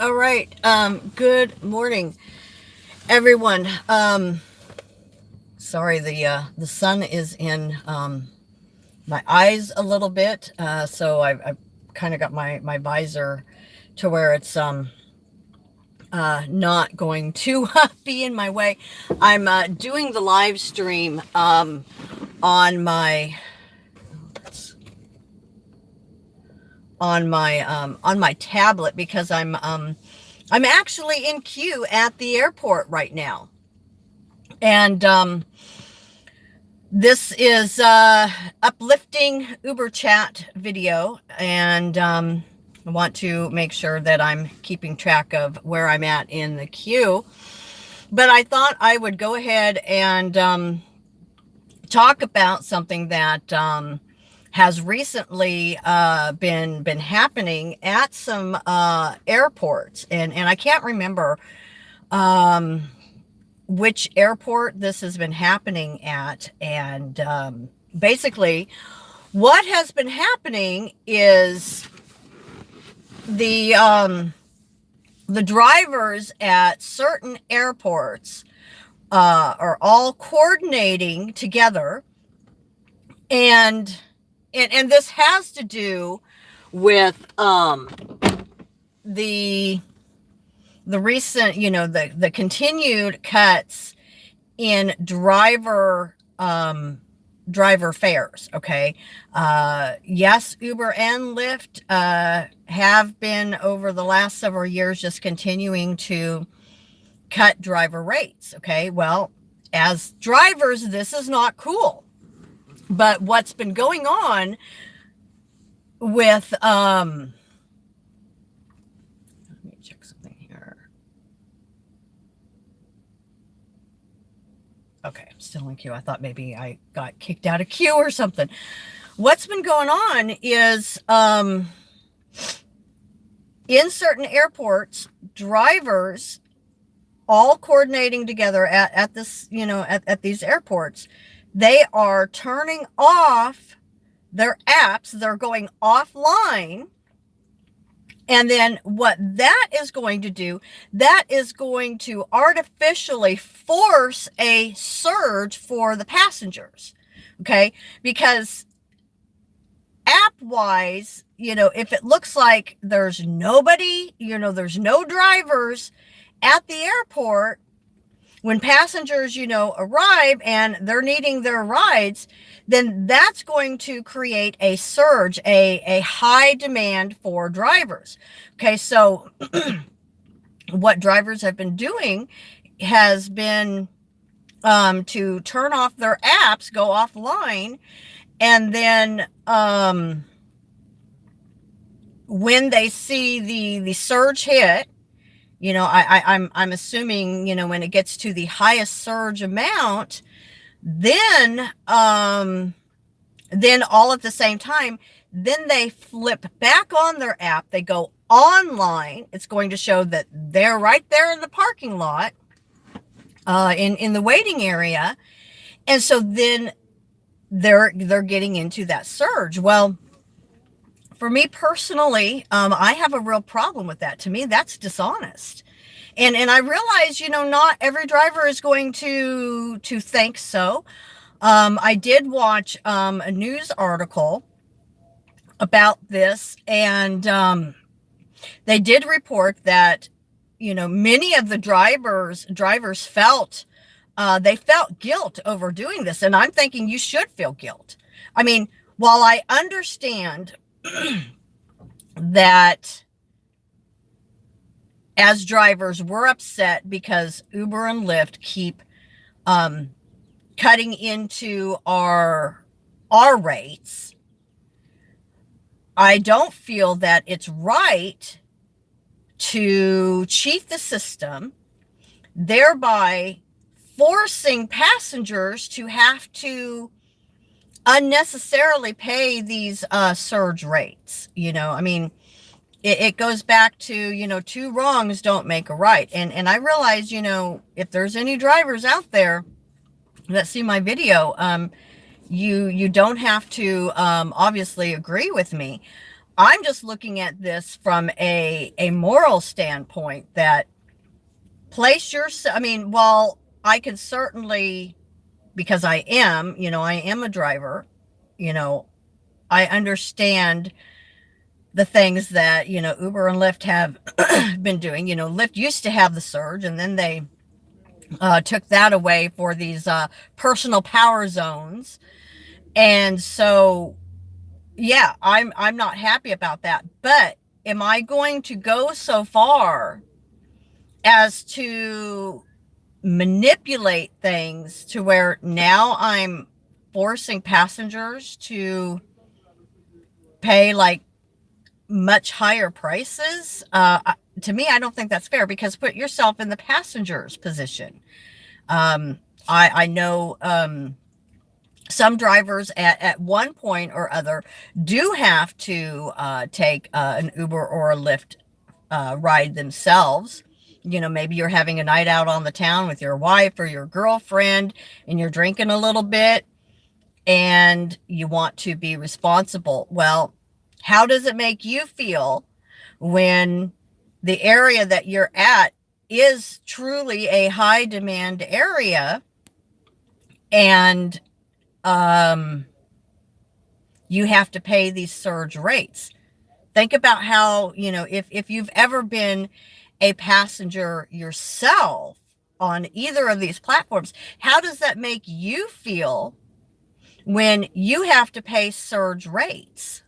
All right. Good morning, everyone. Sorry, the sun is in my eyes a little bit, so I've kind of got my visor to where it's not going to be in my way. I'm doing the live stream on my on my tablet because I'm actually in queue at the airport right now. And this is uplifting Uber chat video, and I want to make sure that I'm keeping track of where I'm at in the queue. But I thought I would go ahead and talk about something that has recently been happening at some airports, and I can't remember which airport this has been happening at. And basically what has been happening is the drivers at certain airports are all coordinating together, and this has to do with the recent, the continued cuts in driver fares. Okay. Yes, Uber and Lyft have been, over the last several years, just continuing to cut driver rates. Okay. Well, as drivers, this is not cool. But what's been going on with let me check something here. Okay, I'm still in queue. I thought maybe I got kicked out of queue or something. What's been going on is in certain airports, drivers all coordinating together at this, at these airports, they are turning off their apps. They're going offline. And then what that is going to do, that is going to artificially force a surge for the passengers. Okay. Because app-wise, if it looks like there's nobody, there's no drivers at the airport, when passengers, arrive and they're needing their rides, then that's going to create a surge, a high demand for drivers. Okay, so what drivers have been doing has been to turn off their apps, go offline, and then when they see the surge hit, I'm assuming, when it gets to the highest surge amount, then all at the same time, then they flip back on their app. They go online. It's going to show that they're right there in the parking lot, in the waiting area. And so then they're getting into that surge. Well, for me personally, I have a real problem with that. To me, that's dishonest. And I realize, not every driver is going to think so. I did watch a news article about this, and they did report that, many of the drivers felt they felt guilt over doing this. And I'm thinking you should feel guilt. I mean, while I understand that as drivers, we're upset because Uber and Lyft keep cutting into our rates, I don't feel that it's right to cheat the system, thereby forcing passengers to have to unnecessarily pay these surge rates. I mean, it goes back to, two wrongs don't make a right. And I realize, if there's any drivers out there that see my video, you don't have to obviously agree with me. I'm just looking at this from a moral standpoint that place yourself, I mean, while I could certainly, because I am a driver, you know, I understand the things that, Uber and Lyft have been doing. Lyft used to have the surge, and then they took that away for these personal power zones. And so, yeah, I'm not happy about that. But am I going to go so far as to manipulate things to where now I'm forcing passengers to pay like much higher prices? To me, I don't think that's fair, because put yourself in the passenger's position. I know some drivers at one point or other do have to take an Uber or a Lyft ride themselves. Maybe you're having a night out on the town with your wife or your girlfriend, and you're drinking a little bit, and you want to be responsible. Well, how does it make you feel when the area that you're at is truly a high demand area, and you have to pay these surge rates? Think about how, if you've ever been a passenger yourself on either of these platforms, how does that make you feel when you have to pay surge rates?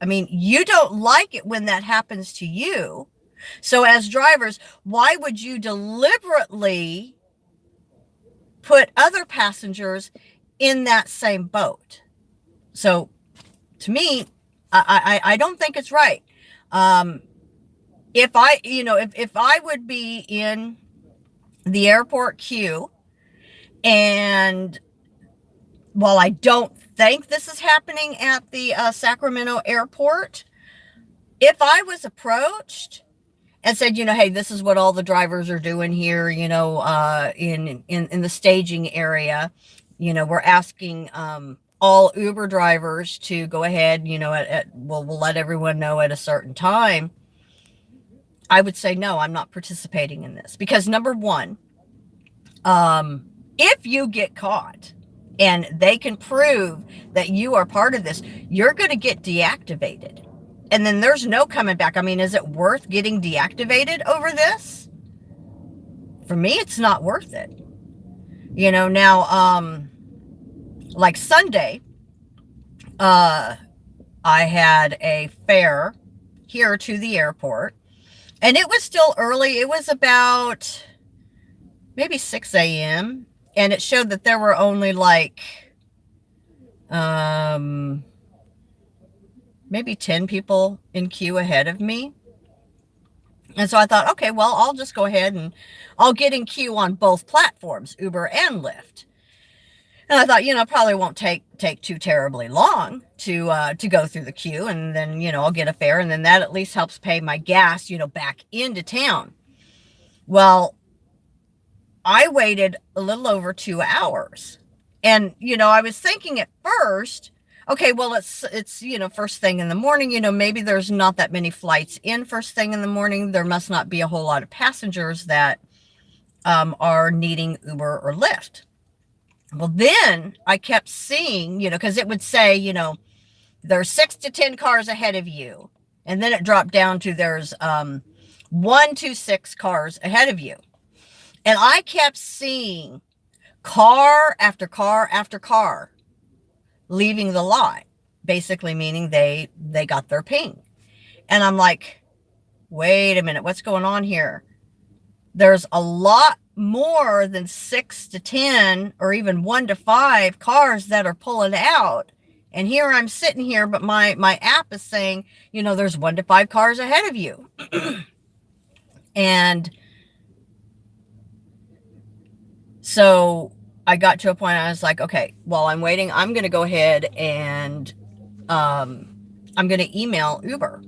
I mean, you don't like it when that happens to you. So as drivers, why would you deliberately put other passengers in that same boat? So to me, I don't think it's right. If I would be in the airport queue, and while I don't think this is happening at the Sacramento airport, if I was approached and said, hey, this is what all the drivers are doing here, in the staging area, we're asking all Uber drivers to go ahead, we'll let everyone know at a certain time, I would say, no, I'm not participating in this. Because number one, if you get caught and they can prove that you are part of this, you're going to get deactivated. And then there's no coming back. I mean, is it worth getting deactivated over this? For me, it's not worth it. Now, like Sunday, I had a fare here to the airport, and it was still early. It was about maybe 6 a.m. And it showed that there were only like maybe 10 people in queue ahead of me. And so I thought, okay, well, I'll just go ahead and I'll get in queue on both platforms, Uber and Lyft. And I thought, probably won't take too terribly long to go through the queue, and then, I'll get a fare, and then that at least helps pay my gas, back into town. Well, I waited a little over 2 hours, and, I was thinking at first, okay, well, it's first thing in the morning, maybe there's not that many flights in first thing in the morning. There must not be a whole lot of passengers that are needing Uber or Lyft. Well, then I kept seeing, because it would say, there's 6 to 10 cars ahead of you. And then it dropped down to there's 1 to 6 cars ahead of you. And I kept seeing car after car after car leaving the lot, basically meaning they got their ping. And I'm like, wait a minute, what's going on here? There's a lot more than 6 to 10 or even 1 to 5 cars that are pulling out. And here I'm sitting here, but my app is saying, there's 1 to 5 cars ahead of you. And so I got to a point, I was like, okay, while I'm waiting, I'm going to go ahead and I'm going to email Uber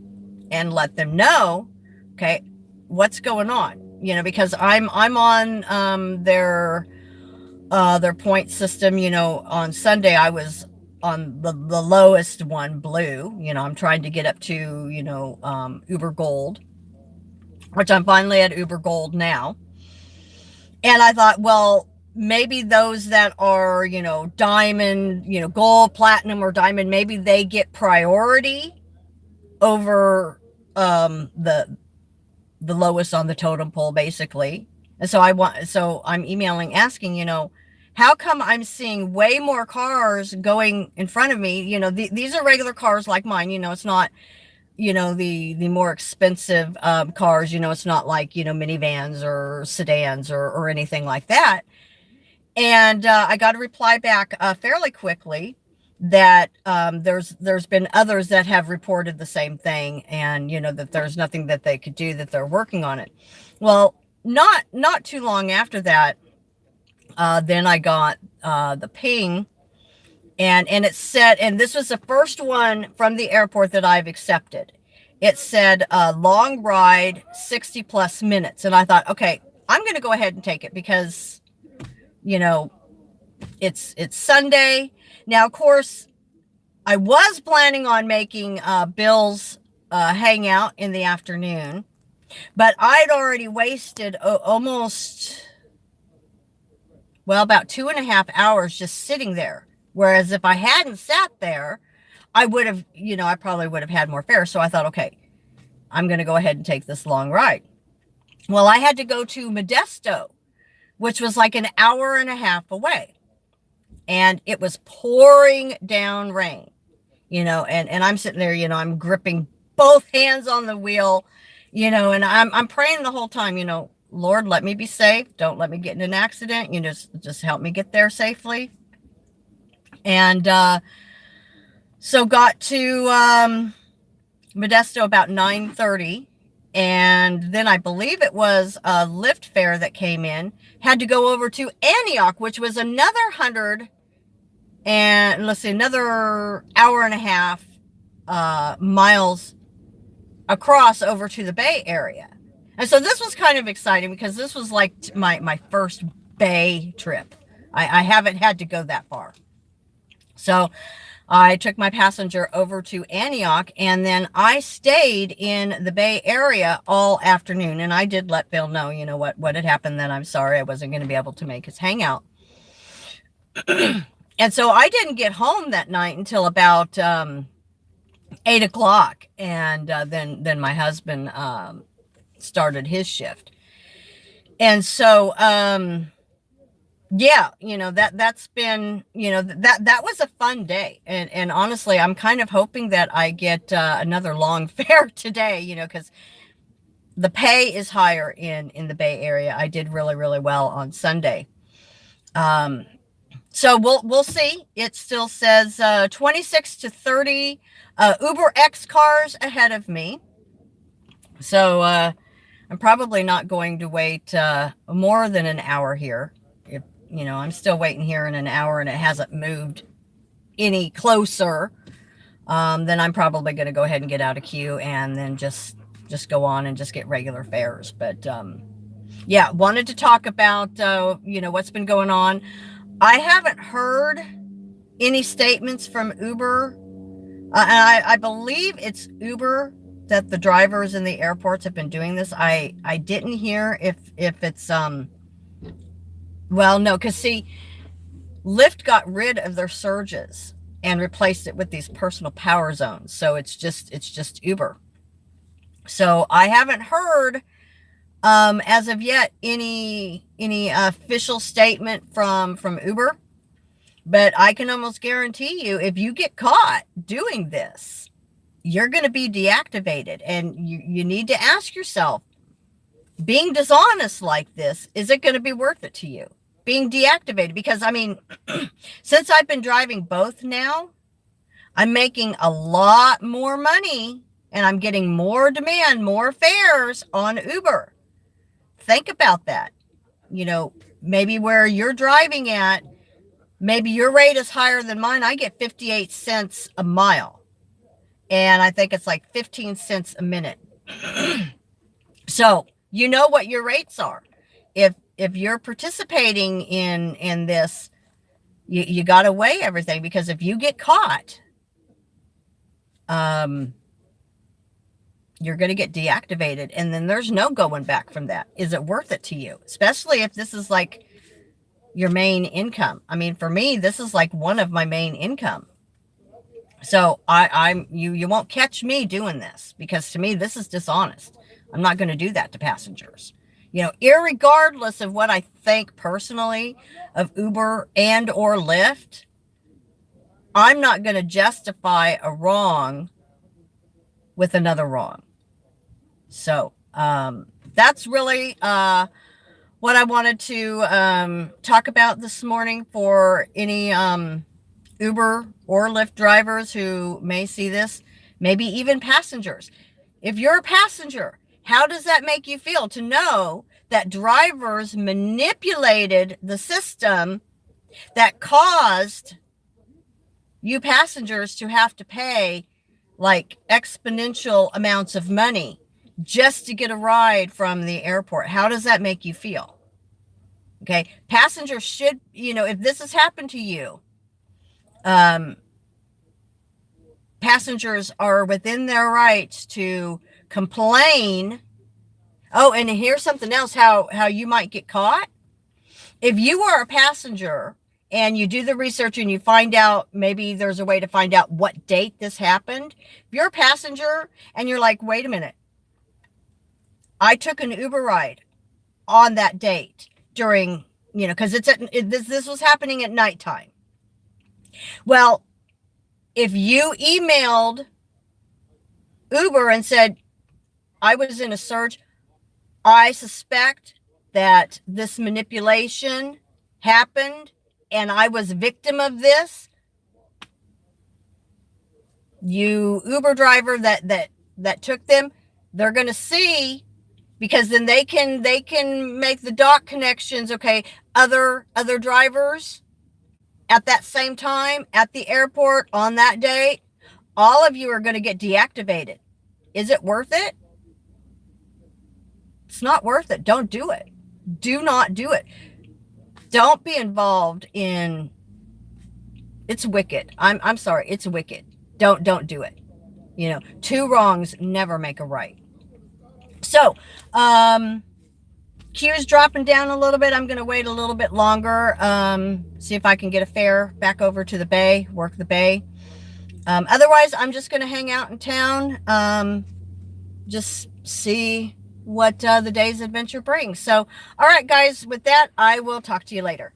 and let them know, okay, what's going on? Because I'm on their point system. On Sunday I was the lowest one, blue. I'm trying to get up to, Uber Gold, which I'm finally at Uber Gold now. And I thought, well, maybe those that are, diamond, gold, platinum, or diamond, maybe they get priority over the lowest on the totem pole, basically. And so I'm emailing asking, how come I'm seeing way more cars going in front of me? These are regular cars like mine. It's not, the more expensive cars. It's not like, minivans or sedans or anything like that. And I got a reply back fairly quickly that there's been others that have reported the same thing, and that there's nothing that they could do, that they're working on it. Well, not too long after that, then I got the ping, and it said, and this was the first one from the airport that I've accepted. It said long ride, 60 plus minutes, and I thought, okay, I'm going to go ahead and take it because it's Sunday. Now, of course, I was planning on making Bill's hangout in the afternoon, but I'd already wasted almost, well, about 2.5 hours just sitting there. Whereas if I hadn't sat there, I would have, I probably would have had more fare. So I thought, okay, I'm going to go ahead and take this long ride. Well, I had to go to Modesto, which was like an hour and a half away. And it was pouring down rain, and I'm sitting there, I'm gripping both hands on the wheel, and I'm praying the whole time, Lord, let me be safe. Don't let me get in an accident. Just help me get there safely. And so got to Modesto about 9:30. And then I believe it was a Lyft fare that came in, had to go over to Antioch, which was another 100 and another hour and a half miles across over to the Bay Area. And so this was kind of exciting because this was like my first Bay trip. I haven't had to go that far. So I took my passenger over to Antioch, and then I stayed in the Bay Area all afternoon. And I did let Bill know, what had happened, that I'm sorry I wasn't going to be able to make his hangout. And so I didn't get home that night until about 8 o'clock. And then my husband started his shift. And so yeah, that's been, that was a fun day. And honestly, I'm kind of hoping that I get another long fare today, because the pay is higher in the Bay Area. I did really, really well on Sunday. So we'll see. It still says 26 to 30 Uber X cars ahead of me. So I'm probably not going to wait more than an hour here. I'm still waiting here in an hour and it hasn't moved any closer, then I'm probably going to go ahead and get out of queue and then just go on and just get regular fares. But yeah, wanted to talk about, what's been going on. I haven't heard any statements from Uber. And I believe it's Uber that the drivers in the airports have been doing this. I didn't hear if it's, well, no, because see, Lyft got rid of their surges and replaced it with these personal power zones. So it's just Uber. So I haven't heard as of yet any official statement from Uber, but I can almost guarantee you, if you get caught doing this, you're going to be deactivated. And you need to ask yourself, being dishonest like this, is it going to be worth it to you? Being deactivated, because since I've been driving both now, I'm making a lot more money and I'm getting more demand, more fares on Uber. Think about that. Maybe where you're driving at, maybe your rate is higher than mine. I get 58 cents a mile, and I think it's like 15 cents a minute. So you know what your rates are. If you're participating in this, You got to weigh everything, because if you get caught, you're going to get deactivated, and then there's no going back from that. Is it worth it to you? Especially if this is like your main income. I mean, for me, this is like one of my main income. So you won't catch me doing this, because to me, this is dishonest. I'm not going to do that to passengers. You know, irregardless of what I think personally of Uber and or Lyft, I'm not going to justify a wrong with another wrong. So that's really what I wanted to talk about this morning for any Uber or Lyft drivers who may see this, maybe even passengers. If you're a passenger, how does that make you feel to know that drivers manipulated the system that caused you passengers to have to pay like exponential amounts of money just to get a ride from the airport? How does that make you feel? Okay, passengers should, you know, if this has happened to you, passengers are within their rights to complain. Oh, and here's something else, how you might get caught. If you are a passenger and you do the research and you find out, maybe there's a way to find out what date this happened. If you're a passenger and you're like, wait a minute, I took an Uber ride on that date during, you know, because this was happening at nighttime. Well, if you emailed Uber and said, I was in a surge, I suspect that this manipulation happened and I was a victim of this, you Uber driver that took them, they're going to see, because then they can make the dot connections. Okay, other drivers at that same time at the airport on that date, all of you are going to get deactivated. Is it worth it? It's not worth it. Don't do it. Do not do it. Don't be involved in, it's wicked. I'm sorry, it's wicked. Don't do it. You know, two wrongs never make a right. So, queue's dropping down a little bit. I'm going to wait a little bit longer, see if I can get a fare back over to the bay, work the bay. Otherwise, I'm just going to hang out in town, just see what the day's adventure brings. So, all right, guys, with that, I will talk to you later.